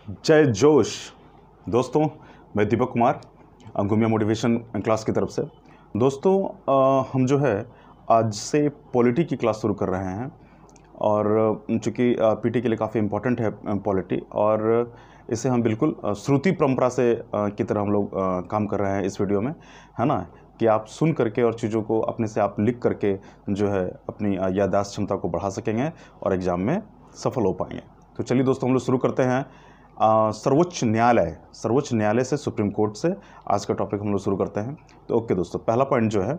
जय जोश। दोस्तों, मैं दीपक कुमार गुमिया मोटिवेशन क्लास की तरफ से। दोस्तों, हम जो है आज से पॉलिटी की क्लास शुरू कर रहे हैं और चूँकि पीटी के लिए काफ़ी इम्पोर्टेंट है पॉलिटी, और इसे हम बिल्कुल श्रुति परंपरा से की तरह हम लोग काम कर रहे हैं इस वीडियो में, है ना, कि आप सुन करके और चीज़ों को अपने से आप लिख करके जो है अपनी याददाश्त क्षमता को बढ़ा सकेंगे और एग्ज़ाम में सफल हो पाएंगे। तो चलिए दोस्तों, हम लोग शुरू करते हैं। सर्वोच्च न्यायालय से, सुप्रीम कोर्ट से आज का टॉपिक हम लोग शुरू करते हैं। तो ओके दोस्तों, पहला पॉइंट जो है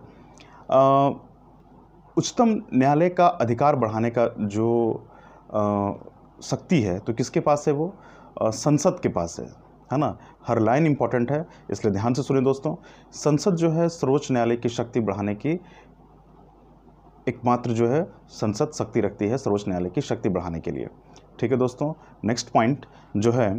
उच्चतम न्यायालय का अधिकार बढ़ाने का जो शक्ति है तो किसके पास है? वो संसद के पास है ना। हर लाइन इंपॉर्टेंट है, इसलिए ध्यान से सुनिए दोस्तों। संसद जो है सर्वोच्च न्यायालय की शक्ति बढ़ाने की एकमात्र जो है संसद शक्ति रखती है सर्वोच्च न्यायालय की शक्ति बढ़ाने के लिए। ठीक है दोस्तों, नेक्स्ट पॉइंट जो है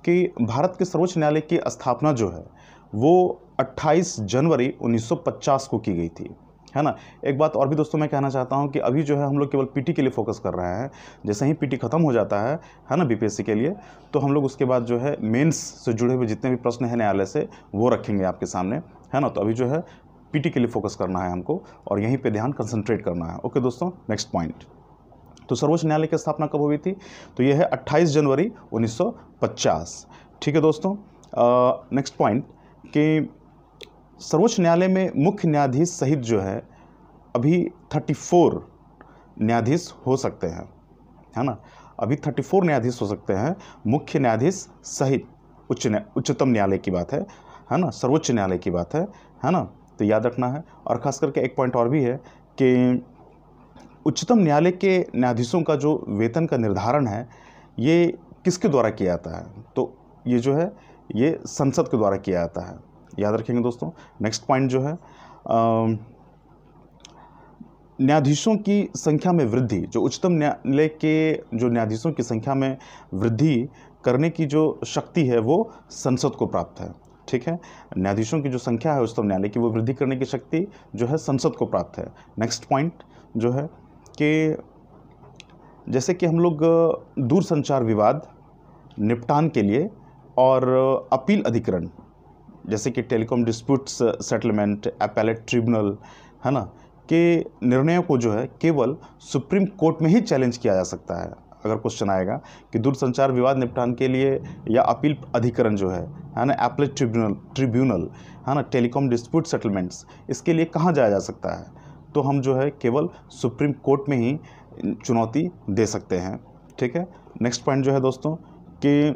कि भारत के सर्वोच्च न्यायालय की स्थापना जो है वो 28 जनवरी 1950 को की गई थी, है ना। एक बात और भी दोस्तों मैं कहना चाहता हूं कि अभी जो है हम लोग केवल पीटी के लिए फोकस कर रहे हैं। जैसे ही पीटी खत्म हो जाता है ना, बीपीएससी के लिए, तो हम लोग उसके बाद जो है मेंस से जुड़े हुए जितने भी प्रश्न हैं न्यायालय से वो रखेंगे आपके सामने, है ना। तो अभी जो है पीटी के लिए फोकस करना है हमको और यहीं पे ध्यान कंसंट्रेट करना है। ओके दोस्तों, नेक्स्ट पॉइंट। तो सर्वोच्च न्यायालय की स्थापना कब हुई थी? तो यह है 28 जनवरी 1950। ठीक है दोस्तों, नेक्स्ट पॉइंट कि सर्वोच्च न्यायालय में मुख्य न्यायाधीश सहित जो है अभी 34 न्यायाधीश हो सकते हैं, है ना। अभी 34 न्यायाधीश हो सकते हैं, मुख्य न्यायाधीश सहित। उच्चतम न्यायालय की बात है ना, सर्वोच्च न्यायालय की बात है ना। तो याद रखना है। और ख़ास करके एक पॉइंट और भी है कि उच्चतम न्यायालय के न्यायाधीशों का जो वेतन का निर्धारण है ये किसके द्वारा किया जाता है? तो ये जो है ये संसद के द्वारा किया जाता है, याद रखेंगे दोस्तों। नेक्स्ट पॉइंट जो है न्यायाधीशों की संख्या में वृद्धि, जो उच्चतम न्यायालय के जो न्यायाधीशों की संख्या में वृद्धि करने की जो शक्ति है वो संसद को प्राप्त है। ठीक है, न्यायाधीशों की जो संख्या है उच्चतम न्यायालय की, वो वृद्धि करने की शक्ति जो है संसद को प्राप्त है। नेक्स्ट पॉइंट जो है कि जैसे कि हम लोग दूरसंचार विवाद निपटान के लिए और अपील अधिकरण, जैसे कि telecom disputes settlement, appellate tribunal, है ना, के निर्णयों को जो है केवल सुप्रीम कोर्ट में ही चैलेंज किया जा सकता है। अगर क्वेश्चन आएगा कि दूरसंचार विवाद निपटान के लिए या अपील अधिकरण जो है ना, अपीलेट ट्रिब्यूनल, है ना, टेलीकॉम डिस्प्यूट सेटलमेंट्स, इसके लिए कहाँ जाया जा सकता है? तो हम जो है केवल सुप्रीम कोर्ट में ही चुनौती दे सकते हैं। ठीक है, नेक्स्ट पॉइंट जो है दोस्तों कि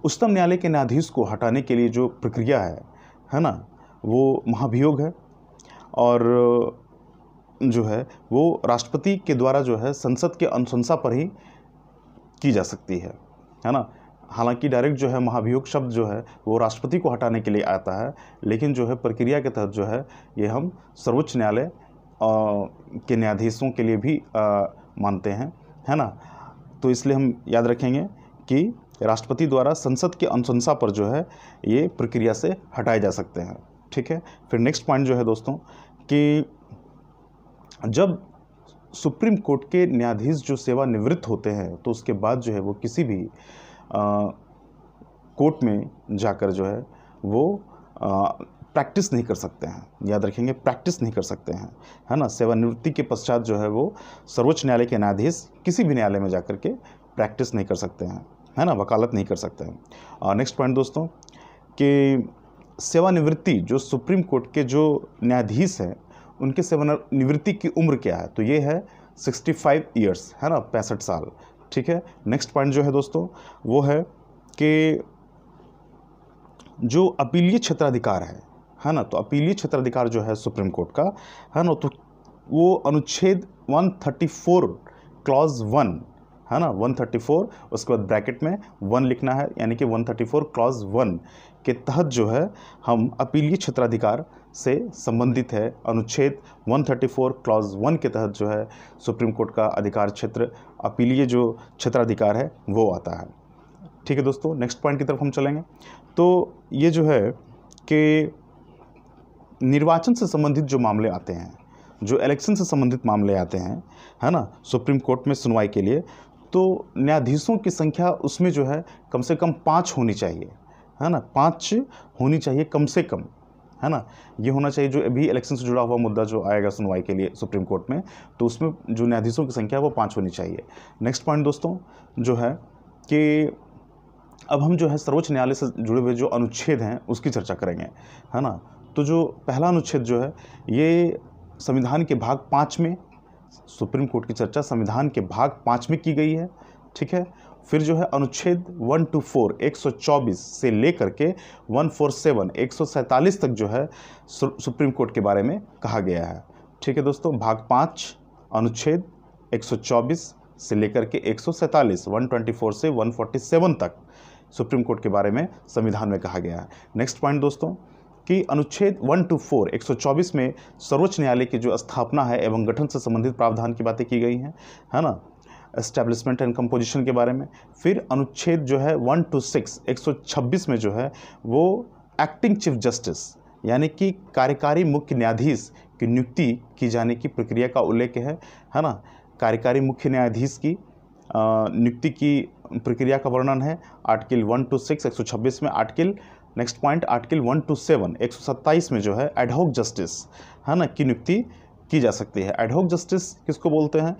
उच्चतम न्यायालय के न्यायाधीश को हटाने के लिए जो प्रक्रिया है ना, वो महाभियोग है और जो है वो राष्ट्रपति के द्वारा जो है संसद के अनुशंसा पर ही की जा सकती है ना। हालांकि डायरेक्ट जो है महाभियोग शब्द जो है वो राष्ट्रपति को हटाने के लिए आता है, लेकिन जो है प्रक्रिया के तहत जो है ये हम सर्वोच्च न्यायालय के न्यायाधीशों के लिए भी मानते हैं, है ना। तो इसलिए हम याद रखेंगे कि राष्ट्रपति द्वारा संसद के अनुशंसा पर जो है ये प्रक्रिया से हटाए जा सकते हैं। ठीक है, फिर नेक्स्ट पॉइंट जो है दोस्तों कि जब सुप्रीम कोर्ट के न्यायाधीश जो सेवानिवृत्त होते हैं तो उसके बाद जो है वो किसी भी कोर्ट में जाकर जो है वो प्रैक्टिस नहीं कर सकते हैं। याद रखेंगे, प्रैक्टिस नहीं कर सकते हैं, है ना। सेवानिवृत्ति के पश्चात जो है वो सर्वोच्च न्यायालय के न्यायाधीश किसी भी न्यायालय में जाकर के प्रैक्टिस नहीं कर सकते हैं, है ना, वकालत नहीं कर सकते हैं। नेक्स्ट पॉइंट दोस्तों कि सेवानिवृत्ति जो सुप्रीम कोर्ट के जो न्यायाधीश हैं उनके सेवानिवृत्ति की उम्र क्या है? तो ये है 65 ईयर्स, है ना, 65 साल। ठीक है, नेक्स्ट पॉइंट जो है दोस्तों वो है कि जो अपीलीय क्षेत्राधिकार है ना, तो अपीलीय क्षेत्राधिकार जो है सुप्रीम कोर्ट का, है ना, तो वो अनुच्छेद 134 क्लॉज 1, है ना, 134, उसके बाद ब्रैकेट में 1 लिखना है, यानी कि 134 क्लॉज 1 के तहत जो है हम अपीलीय क्षेत्राधिकार से संबंधित है। अनुच्छेद 134 क्लॉज 1 के तहत जो है सुप्रीम कोर्ट का अधिकार क्षेत्र, अपीलीय जो क्षेत्राधिकार है वो आता है। ठीक है दोस्तों, नेक्स्ट पॉइंट की तरफ हम चलेंगे। तो ये जो है कि निर्वाचन से संबंधित जो मामले आते हैं, जो इलेक्शन से संबंधित मामले आते हैं, है ना, सुप्रीम कोर्ट में सुनवाई के लिए, तो न्यायाधीशों की संख्या उसमें जो है कम से कम 5 होनी चाहिए, है ना, 5 होनी चाहिए कम से कम, है ना। ये होना चाहिए जो अभी इलेक्शन से जुड़ा हुआ मुद्दा जो आएगा सुनवाई के लिए सुप्रीम कोर्ट में, तो उसमें जो न्यायाधीशों की संख्या वो 5 होनी चाहिए। नेक्स्ट पॉइंट दोस्तों जो है कि अब हम जो है सर्वोच्च न्यायालय से जुड़े हुए जो अनुच्छेद हैं उसकी चर्चा करेंगे, है ना। तो जो पहला अनुच्छेद जो है ये संविधान के भाग 5 में, सुप्रीम कोर्ट की चर्चा संविधान के भाग 5 में की गई है, ठीक है। फिर जो है अनुच्छेद 124 124 से लेकर के 147 147 तक जो है सुप्रीम कोर्ट के बारे में कहा गया है, ठीक है दोस्तों। भाग 5 अनुच्छेद 124 से लेकर के 147 124 से 147 तक सुप्रीम कोर्ट के बारे में संविधान में कहा गया है। नेक्स्ट पॉइंट दोस्तों कि अनुच्छेद 124 124 में सर्वोच्च न्यायालय की जो स्थापना है एवं गठन से संबंधित प्रावधान की बातें की गई हैं, है ना, एस्टैब्लिशमेंट एंड कंपोजिशन के बारे में। फिर अनुच्छेद जो है 126 126 में जो है वो एक्टिंग चीफ जस्टिस यानी कि कार्यकारी मुख्य न्यायाधीश की नियुक्ति की जाने की प्रक्रिया का उल्लेख है ना। कार्यकारी मुख्य न्यायाधीश की नियुक्ति की प्रक्रिया का वर्णन है आर्टिकल 126 126 में। आर्टिकल नेक्स्ट पॉइंट आर्टिकल 127 127 में जो है एडहॉक जस्टिस, है ना, की नियुक्ति की जा सकती है। एडहॉक जस्टिस किसको बोलते हैं?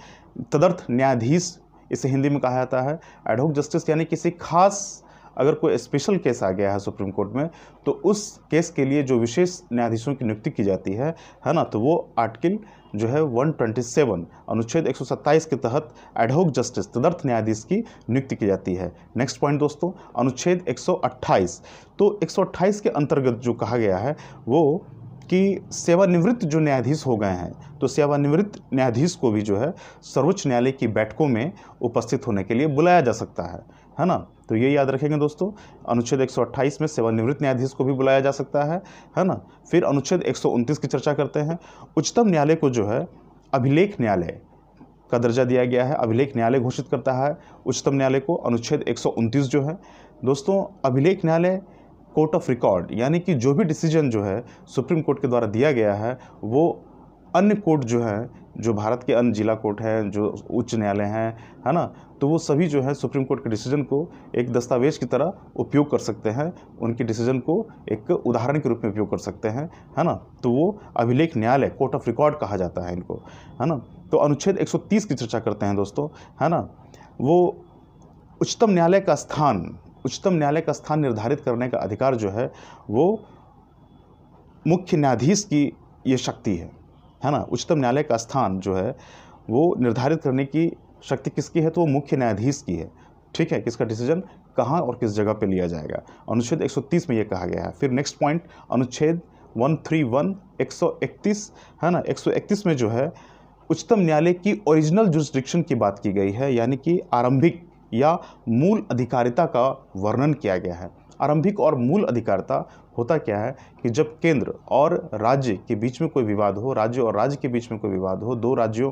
तदर्थ न्यायाधीश इसे हिंदी में कहा जाता है। एडहॉक जस्टिस यानी किसी खास अगर कोई स्पेशल केस आ गया है सुप्रीम कोर्ट में तो उस केस के लिए जो विशेष न्यायाधीशों की नियुक्ति की जाती है ना, तो वो आर्टिकल जो है 127 अनुच्छेद 127 के तहत एडहॉक जस्टिस तदर्थ न्यायाधीश की नियुक्ति की जाती है। नेक्स्ट पॉइंट दोस्तों अनुच्छेद 128, तो 128 के अंतर्गत जो कहा गया है वो कि सेवानिवृत्त जो न्यायाधीश हो गए हैं तो सेवानिवृत्त न्यायाधीश को भी जो है सर्वोच्च न्यायालय की बैठकों में उपस्थित होने के लिए बुलाया जा सकता है ना। तो ये याद रखेंगे दोस्तों, अनुच्छेद 128 में सेवानिवृत्त न्यायाधीश को भी बुलाया जा सकता है ना। फिर अनुच्छेद 129 की चर्चा करते हैं। उच्चतम न्यायालय को जो है अभिलेख न्यायालय का दर्जा दिया गया है, अभिलेख न्यायालय घोषित करता है उच्चतम न्यायालय को। अनुच्छेद 129 जो है दोस्तों अभिलेख न्यायालय कोर्ट ऑफ रिकॉर्ड यानी कि जो भी डिसीजन जो है सुप्रीम कोर्ट के द्वारा दिया गया है वो अन्य कोर्ट जो है, जो भारत के अन्य जिला कोर्ट हैं, जो उच्च न्यायालय हैं, है ना, तो वो सभी जो है सुप्रीम कोर्ट के डिसीजन को एक दस्तावेज की तरह उपयोग कर सकते हैं, उनके डिसीजन को एक उदाहरण के रूप में उपयोग कर सकते हैं, है ना। तो वो अभिलेख न्यायालय कोर्ट ऑफ रिकॉर्ड कहा जाता है इनको, है ना। तो अनुच्छेद 130 की चर्चा करते हैं दोस्तों, है ना। वो उच्चतम न्यायालय का स्थान निर्धारित करने का अधिकार जो है वो मुख्य न्यायाधीश की ये शक्ति है ना। उच्चतम न्यायालय का स्थान जो है वो निर्धारित करने की शक्ति किसकी है? तो वो मुख्य न्यायाधीश की है, ठीक है। किसका डिसीजन कहाँ और किस जगह पे लिया जाएगा, अनुच्छेद 130 में ये कहा गया है। फिर नेक्स्ट पॉइंट अनुच्छेद 131 131 है ना। 131 में जो है उच्चतम न्यायालय की ओरिजिनल जुरिस्डिक्शन की बात की गई है, यानी कि आरंभिक या मूल अधिकारिता का वर्णन किया गया है। आरंभिक और मूल अधिकारिता होता क्या है कि जब केंद्र और राज्य के बीच में कोई विवाद हो, राज्य और राज्य के बीच में कोई विवाद हो, दो राज्यों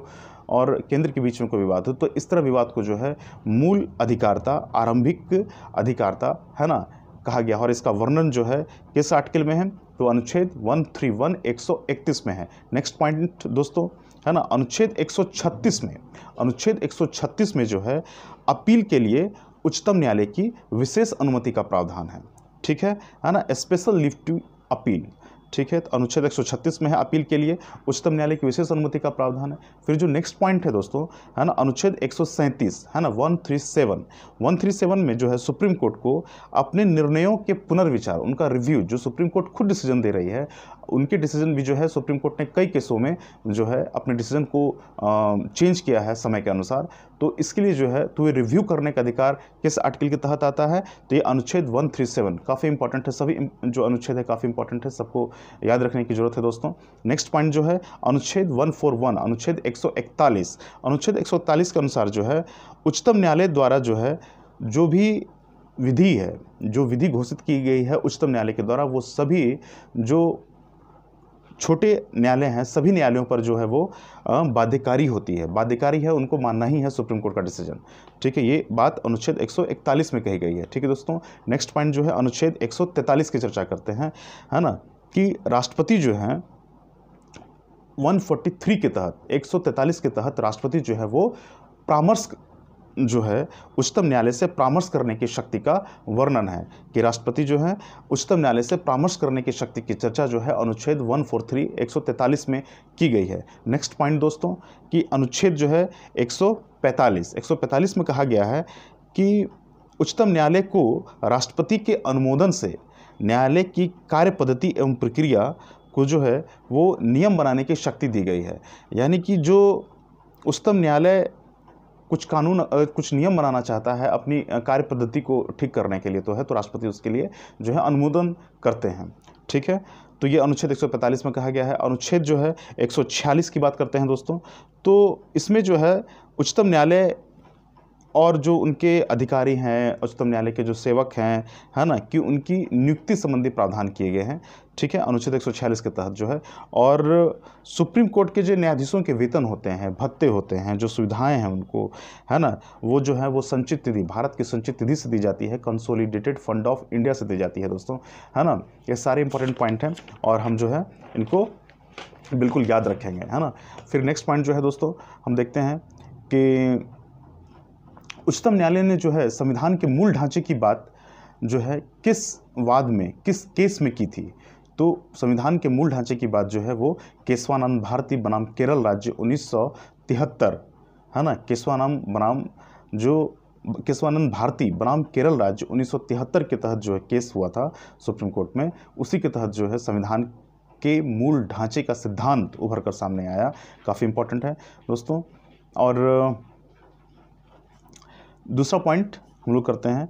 और केंद्र के बीच में कोई विवाद हो, तो इस तरह विवाद को जो है मूल अधिकारिता, आरंभिक अधिकारिता, है ना, कहा गया। और इसका वर्णन जो है किस आर्टिकल में है? तो अनुच्छेद 131 131 में है। नेक्स्ट पॉइंट दोस्तों, है ना, अनुच्छेद 136 में, अनुच्छेद 136 में जो है अपील के लिए उच्चतम न्यायालय की विशेष अनुमति का प्रावधान है, ठीक है ना, स्पेशल लीव टू अपील, ठीक है। तो अनुच्छेद 136 में है अपील के लिए उच्चतम न्यायालय की विशेष अनुमति का प्रावधान है। फिर जो नेक्स्ट पॉइंट है दोस्तों, है ना, अनुच्छेद 137 है ना, 137 में जो है सुप्रीम कोर्ट को अपने निर्णयों के पुनर्विचार, उनका रिव्यू, जो सुप्रीम कोर्ट खुद डिसीजन दे रही है उनके डिसीजन भी जो है सुप्रीम कोर्ट ने कई केसों में जो है अपने डिसीजन को चेंज किया है समय के अनुसार, तो इसके लिए जो है तो ये रिव्यू करने का अधिकार किस आर्टिकल के तहत आता है? तो ये अनुच्छेद 137 काफ़ी इंपॉर्टेंट है, सभी जो अनुच्छेद है काफ़ी इंपॉर्टेंट है, सबको याद रखने की जरूरत है दोस्तों। नेक्स्ट पॉइंट जो है अनुच्छेद 141 अनुच्छेद 141, अनुच्छेद 141 के अनुसार जो है उच्चतम न्यायालय द्वारा जो है जो भी विधि है, जो विधि घोषित की गई है उच्चतम न्यायालय के द्वारा, वो सभी जो छोटे न्यायालय हैं सभी न्यायालयों पर जो है वो बाध्यकारी होती है, बाध्यकारी है, उनको मानना ही है सुप्रीम कोर्ट का डिसीजन, ठीक है। ये बात अनुच्छेद 141 में कही गई है, ठीक है दोस्तों। नेक्स्ट पॉइंट जो है अनुच्छेद 143 की चर्चा करते हैं, है ना, कि राष्ट्रपति जो है 143 के तहत 143 के तहत राष्ट्रपति जो है वो परामर्श जो है उच्चतम न्यायालय से परामर्श करने की शक्ति का वर्णन है कि राष्ट्रपति जो है उच्चतम न्यायालय से परामर्श करने की शक्ति की चर्चा जो है अनुच्छेद 143 143 में की गई है। नेक्स्ट पॉइंट दोस्तों कि अनुच्छेद जो है 145 में कहा गया है कि उच्चतम न्यायालय को राष्ट्रपति के अनुमोदन से न्यायालय की कार्य पद्धति एवं प्रक्रिया को जो है वो नियम बनाने की शक्ति दी गई है। यानी कि जो उच्चतम न्यायालय कुछ नियम बनाना चाहता है अपनी कार्य पद्धति को ठीक करने के लिए तो राष्ट्रपति उसके लिए जो है अनुमोदन करते हैं। ठीक है, तो ये अनुच्छेद 145 में कहा गया है। अनुच्छेद जो है 146 की बात करते हैं दोस्तों, तो इसमें जो है उच्चतम न्यायालय और जो उनके अधिकारी हैं, उच्चतम न्यायालय के जो सेवक हैं, है ना, कि उनकी नियुक्ति संबंधी प्रावधान किए गए हैं। ठीक है, अनुच्छेद 146 के तहत जो है। और सुप्रीम कोर्ट के जो न्यायाधीशों के वेतन होते हैं, भत्ते होते हैं, जो सुविधाएं हैं उनको, है ना, वो जो है वो संचित निधि, भारत की संचित निधि से दी जाती है, कंसोलिडेटेड फंड ऑफ इंडिया से दी जाती है दोस्तों, है ना। ये सारे इंपॉर्टेंट पॉइंट हैं और हम जो है इनको बिल्कुल याद रखेंगे, है ना। फिर नेक्स्ट पॉइंट जो है दोस्तों हम देखते हैं कि उच्चतम न्यायालय ने जो है संविधान के मूल ढांचे की बात जो है किस वाद में, किस केस में की थी। तो संविधान के मूल ढांचे की बात जो है वो केशवानंद भारती बनाम केरल राज्य 1973, है ना, केशवानंद भारती बनाम केरल राज्य 1973 के तहत जो है केस हुआ था सुप्रीम कोर्ट में। उसी के तहत जो है संविधान के मूल ढांचे का सिद्धांत उभर कर सामने आया। काफ़ी इंपॉर्टेंट है दोस्तों। और दूसरा पॉइंट हम लोग करते हैं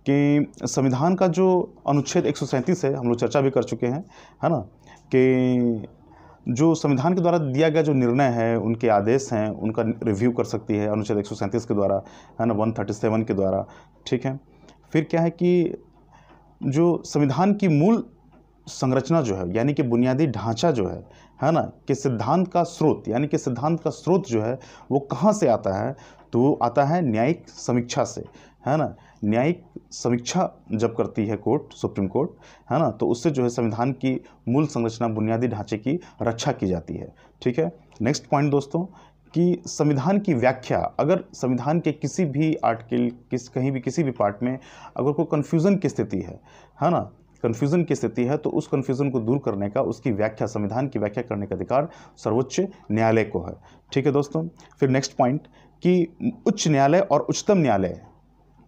कि संविधान का जो अनुच्छेद 137 है, हम लोग चर्चा भी कर चुके हैं, है ना, कि जो संविधान के द्वारा दिया गया जो निर्णय है, उनके आदेश हैं, उनका रिव्यू कर सकती है अनुच्छेद 137 के द्वारा, है ना, 137 के द्वारा। ठीक है, फिर क्या है कि जो संविधान की मूल संरचना जो है, यानी कि बुनियादी ढांचा जो है ना, कि सिद्धांत का स्रोत, यानी कि सिद्धांत का स्रोत जो है वो कहाँ से आता है, तो वो आता है न्यायिक समीक्षा से, है ना। न्यायिक समीक्षा जब करती है कोर्ट, सुप्रीम कोर्ट, है ना, तो उससे जो है संविधान की मूल संरचना, बुनियादी ढांचे की रक्षा की जाती है। ठीक है, नेक्स्ट पॉइंट दोस्तों कि संविधान की व्याख्या, अगर संविधान के किसी भी आर्टिकल, कहीं भी किसी भी पार्ट में अगर कोई कन्फ्यूज़न की स्थिति है ना, कन्फ्यूज़न की स्थिति है, तो उस कन्फ्यूज़न को दूर करने का, उसकी व्याख्या, संविधान की व्याख्या करने का अधिकार सर्वोच्च न्यायालय को है। ठीक है दोस्तों। फिर नेक्स्ट पॉइंट कि उच्च न्यायालय और उच्चतम न्यायालय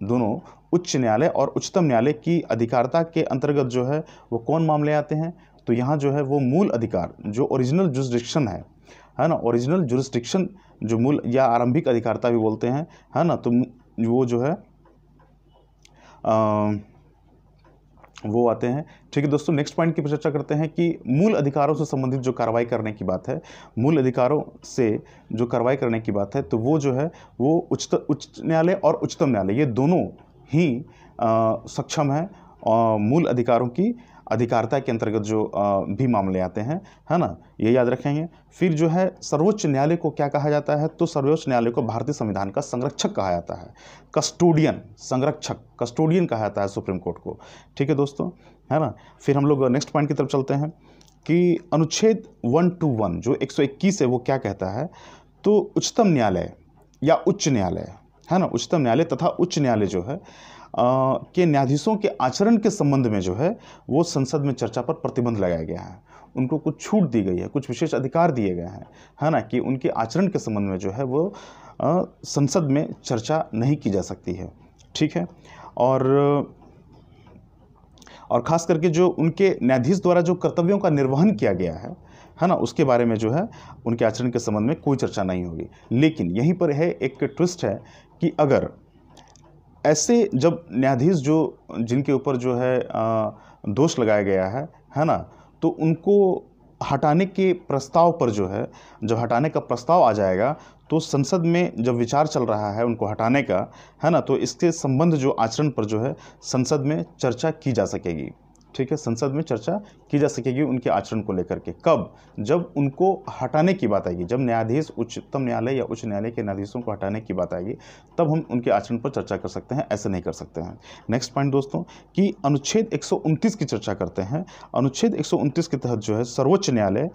दोनों, उच्च न्यायालय और उच्चतम न्यायालय की अधिकारता के अंतर्गत जो है वो कौन मामले आते हैं, तो यहाँ जो है वो मूल अधिकार, जो ओरिजिनल जुरिस्डिक्शन है ना, ओरिजिनल जुरिस्डिक्शन जो मूल या आरंभिक अधिकारता भी बोलते हैं, है ना, तो वो जो है वो आते हैं। ठीक है दोस्तों, नेक्स्ट पॉइंट की चर्चा करते हैं कि मूल अधिकारों से संबंधित जो कार्रवाई करने की बात है, मूल अधिकारों से जो कार्रवाई करने की बात है, तो वो जो है वो उच्च न्यायालय और उच्चतम न्यायालय ये दोनों ही सक्षम है मूल अधिकारों की अधिकारता के अंतर्गत जो भी मामले आते हैं, है ना, ये याद रखेंगे। फिर जो है सर्वोच्च न्यायालय को क्या कहा जाता है, तो सर्वोच्च न्यायालय को भारतीय संविधान का संरक्षक कहा जाता है, कस्टोडियन, संरक्षक, कस्टोडियन कहा जाता है सुप्रीम कोर्ट को। ठीक है दोस्तों, है ना। फिर हम लोग नेक्स्ट पॉइंट की तरफ चलते हैं कि अनुच्छेद 121 जो 121 है वो क्या कहता है, तो उच्चतम न्यायालय या उच्च न्यायालय, है ना, उच्चतम न्यायालय तथा उच्च न्यायालय जो है के न्यायाधीशों के आचरण के संबंध में जो है वो संसद में चर्चा पर प्रतिबंध लगाया गया है। उनको कुछ छूट दी गई है, कुछ विशेष अधिकार दिए गए हैं, है ना, कि उनके आचरण के संबंध में जो है वो संसद में चर्चा नहीं की जा सकती है। ठीक है, और ख़ास करके जो उनके न्यायाधीश द्वारा जो कर्तव्यों का निर्वहन किया गया है ना, उसके बारे में जो है उनके आचरण के संबंध में कोई चर्चा नहीं होगी। लेकिन यहीं पर है एक ट्विस्ट है कि अगर ऐसे जब न्यायाधीश जो जिनके ऊपर जो है दोष लगाया गया है ना, तो उनको हटाने के प्रस्ताव पर जो है, जब हटाने का प्रस्ताव आ जाएगा तो संसद में जब विचार चल रहा है उनको हटाने का, है ना, तो इसके संबंध जो आचरण पर जो है संसद में चर्चा की जा सकेगी। ठीक है, संसद में चर्चा की जा सकेगी उनके आचरण को लेकर के। कब? जब उनको हटाने की बात आएगी, जब न्यायाधीश उच्चतम न्यायालय या उच्च न्यायालय के न्यायाधीशों को हटाने की बात आएगी, तब हम उनके आचरण पर चर्चा कर सकते हैं, ऐसे नहीं कर सकते हैं। नेक्स्ट पॉइंट दोस्तों कि अनुच्छेद 129 की चर्चा करते हैं। अनुच्छेद 129 के तहत जो है सर्वोच्च न्यायालय,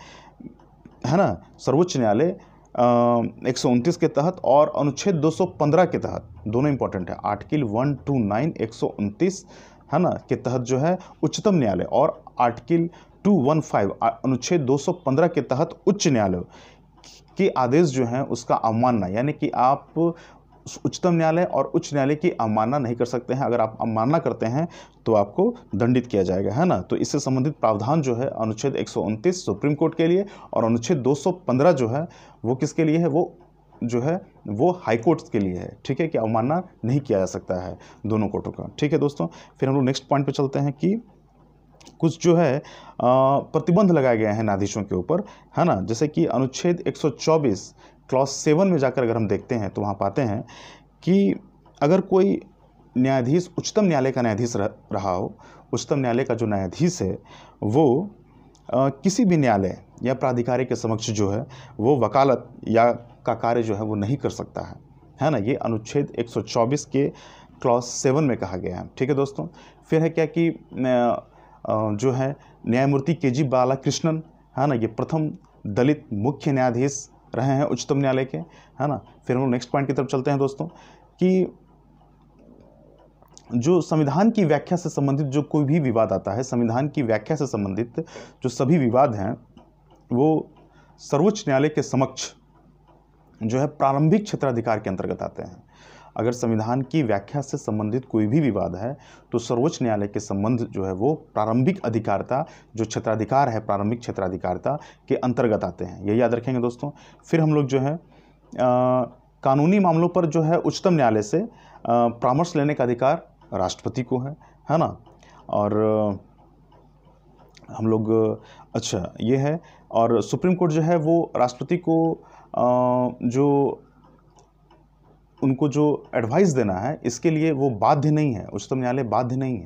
है ना, सर्वोच्च न्यायालय 129 के तहत और अनुच्छेद 215 के तहत, दोनों इंपॉर्टेंट है, आर्टिकल 129 129 है ना के तहत जो है उच्चतम न्यायालय और आर्टिकल 215 अनुच्छेद 215 के तहत उच्च न्यायालय के आदेश जो हैं उसका अवमानना, यानी कि आप उच्चतम न्यायालय और उच्च न्यायालय की अवमानना नहीं कर सकते हैं। अगर आप अवमानना करते हैं तो आपको दंडित किया जाएगा, है ना। तो इससे संबंधित प्रावधान जो है अनुच्छेद 129 सुप्रीम कोर्ट के लिए और अनुच्छेद 215 जो है वो किसके लिए है, वो जो है वो हाई कोर्ट के लिए है, ठीक है, कि अवमानना नहीं किया जा सकता है दोनों कोर्टों का, ठीक है दोस्तों। फिर हम लोग नेक्स्ट पॉइंट पे चलते हैं कि कुछ जो है प्रतिबंध लगाए गए हैं न्यायाधीशों के ऊपर, है ना। जैसे कि अनुच्छेद 124 क्लॉज 7 में जाकर अगर हम देखते हैं तो वहाँ पाते हैं कि अगर कोई न्यायाधीश उच्चतम न्यायालय का न्यायाधीश रहा हो, उच्चतम न्यायालय का जो न्यायाधीश है वो किसी भी न्यायालय या प्राधिकारी के समक्ष जो है वो वकालत या का कार्य जो है वो नहीं कर सकता है ना। ये अनुच्छेद 124 के क्लॉज 7 में कहा गया है, ठीक है दोस्तों। फिर है क्या कि जो है न्यायमूर्ति के.जी. बालाकृष्णन, है ना, ये प्रथम दलित मुख्य न्यायाधीश रहे हैं उच्चतम न्यायालय के, है ना। फिर हम लोग नेक्स्ट पॉइंट की तरफ चलते हैं दोस्तों कि जो संविधान की व्याख्या से संबंधित जो कोई भी विवाद आता है, संविधान की व्याख्या से संबंधित जो सभी विवाद हैं वो सर्वोच्च न्यायालय के समक्ष जो है प्रारंभिक क्षेत्राधिकार के अंतर्गत आते हैं। अगर संविधान की व्याख्या से संबंधित कोई भी विवाद है तो सर्वोच्च न्यायालय के संबंध जो है वो प्रारंभिक अधिकारता, जो क्षेत्राधिकार है प्रारंभिक क्षेत्राधिकारता के अंतर्गत आते हैं, ये याद रखेंगे दोस्तों। फिर हम लोग जो है कानूनी मामलों पर जो है उच्चतम न्यायालय से परामर्श लेने का अधिकार राष्ट्रपति को है ना। और हम लोग अच्छा ये है, और सुप्रीम कोर्ट जो है वो राष्ट्रपति को जो उनको जो एडवाइस देना है इसके लिए वो बाध्य नहीं है, उच्चतम न्यायालय बाध्य नहीं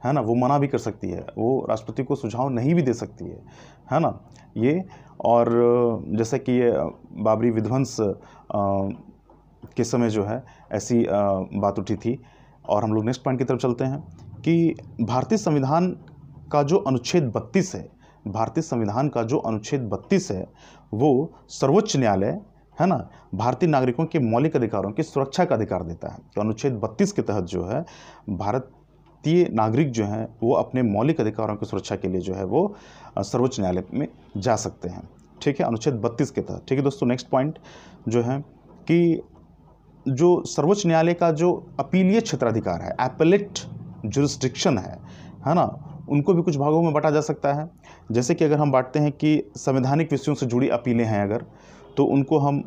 है ना। वो मना भी कर सकती है, वो राष्ट्रपति को सुझाव नहीं भी दे सकती है ना ये। और जैसे कि ये बाबरी विध्वंस के समय जो है ऐसी बात उठी थी। और हम लोग नेक्स्ट पॉइंट की तरफ चलते हैं कि भारतीय संविधान का जो अनुच्छेद 32 है, भारतीय संविधान का जो अनुच्छेद 32 है वो सर्वोच्च न्यायालय, है ना, भारतीय नागरिकों के मौलिक अधिकारों की सुरक्षा का अधिकार देता है। तो अनुच्छेद 32 के तहत जो है भारतीय नागरिक जो हैं वो अपने मौलिक अधिकारों की सुरक्षा के लिए जो है वो सर्वोच्च न्यायालय में जा सकते हैं, ठीक है, अनुच्छेद 32 के तहत, ठीक है दोस्तों। नेक्स्ट पॉइंट जो है कि जो सर्वोच्च न्यायालय का जो अपीलीय क्षेत्राधिकार है, एपेलेट जुरिस्डिक्शन है ना, उनको भी कुछ भागों में बांटा जा सकता है। जैसे कि अगर हम बांटते हैं कि संवैधानिक विषयों से जुड़ी अपीलें हैं अगर, तो उनको हम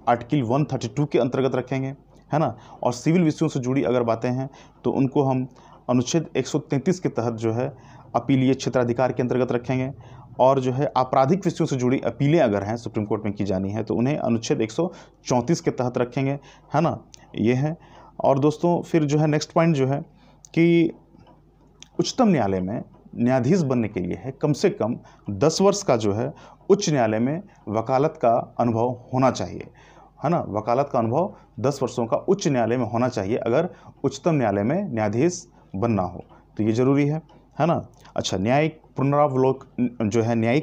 आर्टिकल 132 के अंतर्गत रखेंगे, है ना। और सिविल विषयों से जुड़ी अगर बातें हैं तो उनको हम अनुच्छेद 133 के तहत जो है अपीलीय क्षेत्राधिकार के अंतर्गत रखेंगे। और जो है आपराधिक विषयों से जुड़ी अपीलें अगर हैं सुप्रीम कोर्ट में की जानी है तो उन्हें अनुच्छेद 134 के तहत रखेंगे, है ना, ये है। और दोस्तों फिर जो है नेक्स्ट पॉइंट जो है कि उच्चतम न्यायालय में न्यायाधीश बनने के लिए है कम से कम 10 वर्ष का जो है उच्च न्यायालय में वकालत का अनुभव होना चाहिए, है ना। वकालत का अनुभव 10 वर्षों का उच्च न्यायालय में होना चाहिए अगर उच्चतम न्यायालय में न्यायाधीश बनना हो, तो ये ज़रूरी है ना। अच्छा, न्यायिक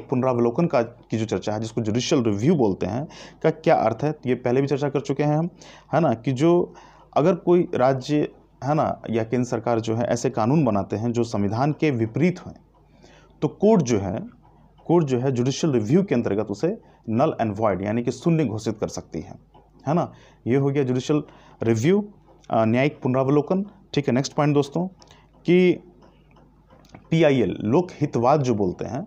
पुनरावलोकन का की जो चर्चा है, जिसको जुडिशियल रिव्यू बोलते हैं, का क्या अर्थ है, ये पहले भी चर्चा कर चुके हैं हम, है ना, कि जो अगर कोई राज्य, है ना, या केंद्र सरकार जो है ऐसे कानून बनाते हैं जो संविधान के विपरीत हैं तो कोर्ट जो है जुडिशियल रिव्यू के अंतर्गत उसे नल एंड वॉइड यानी कि शून्य घोषित कर सकती है ना। ये हो गया जुडिशियल रिव्यू, न्यायिक पुनरावलोकन, ठीक है। नेक्स्ट पॉइंट दोस्तों कि PIL लोक हितवाद जो बोलते हैं,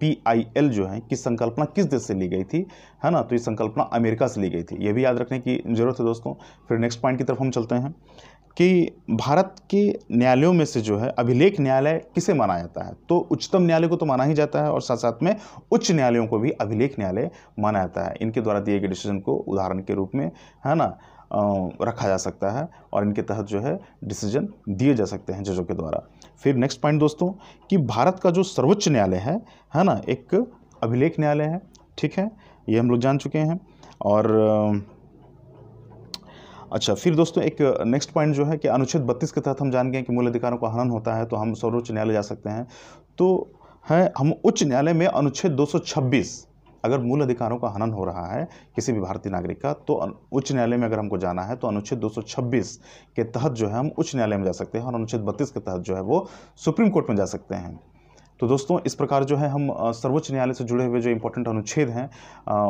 PIL जो है कि संकल्पना किस देश से ली गई थी, है ना, तो ये संकल्पना अमेरिका से ली गई थी, ये भी याद रखने की जरूरत है दोस्तों। फिर नेक्स्ट पॉइंट की तरफ हम चलते हैं कि भारत के न्यायालयों में से जो है अभिलेख न्यायालय किसे माना जाता है, तो उच्चतम न्यायालय को तो माना ही जाता है और साथ साथ में उच्च न्यायालयों को भी अभिलेख न्यायालय माना जाता है। इनके द्वारा दिए गए डिसीजन को उदाहरण के रूप में, है ना, रखा जा सकता है और इनके तहत जो है डिसीजन दिए जा सकते हैं जजों के द्वारा। फिर नेक्स्ट पॉइंट दोस्तों कि भारत का जो सर्वोच्च न्यायालय है ना, एक अभिलेख न्यायालय है, ठीक है, ये हम लोग जान चुके हैं। और अच्छा, फिर दोस्तों एक नेक्स्ट पॉइंट जो है कि अनुच्छेद 32 के तहत हम जान गए कि मूल अधिकारों का हनन होता है तो हम सर्वोच्च न्यायालय जा सकते हैं। तो है हम उच्च न्यायालय में अनुच्छेद 226 अगर मूल अधिकारों का हनन हो रहा है किसी भी भारतीय नागरिक का, तो उच्च न्यायालय में अगर हमको जाना है तो अनुच्छेद 226 के तहत जो है हम उच्च न्यायालय में जा सकते हैं और अनुच्छेद 32 के तहत जो है वो सुप्रीम कोर्ट में जा सकते हैं। तो दोस्तों इस प्रकार जो है हम सर्वोच्च न्यायालय से जुड़े हुए जो इंपॉर्टेंट अनुच्छेद हैं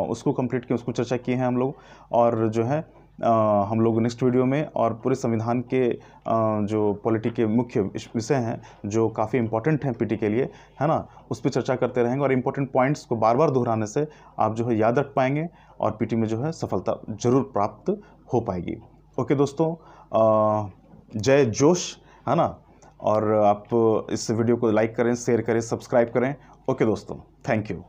उसको कंप्लीट किए, उसको चर्चा किए हैं हम लोग। और जो है हम लोग नेक्स्ट वीडियो में और पूरे संविधान के जो पॉलिटी के मुख्य विषय हैं जो काफ़ी इंपॉर्टेंट हैं पीटी के लिए, है ना, उस पर चर्चा करते रहेंगे। और इंपॉर्टेंट पॉइंट्स को बार बार दोहराने से आप जो है याद रख पाएंगे और पीटी में जो है सफलता जरूर प्राप्त हो पाएगी। ओके दोस्तों, जय जोश, है ना। और आप इस वीडियो को लाइक करें, शेयर करें, सब्सक्राइब करें। ओके दोस्तों, थैंक यू।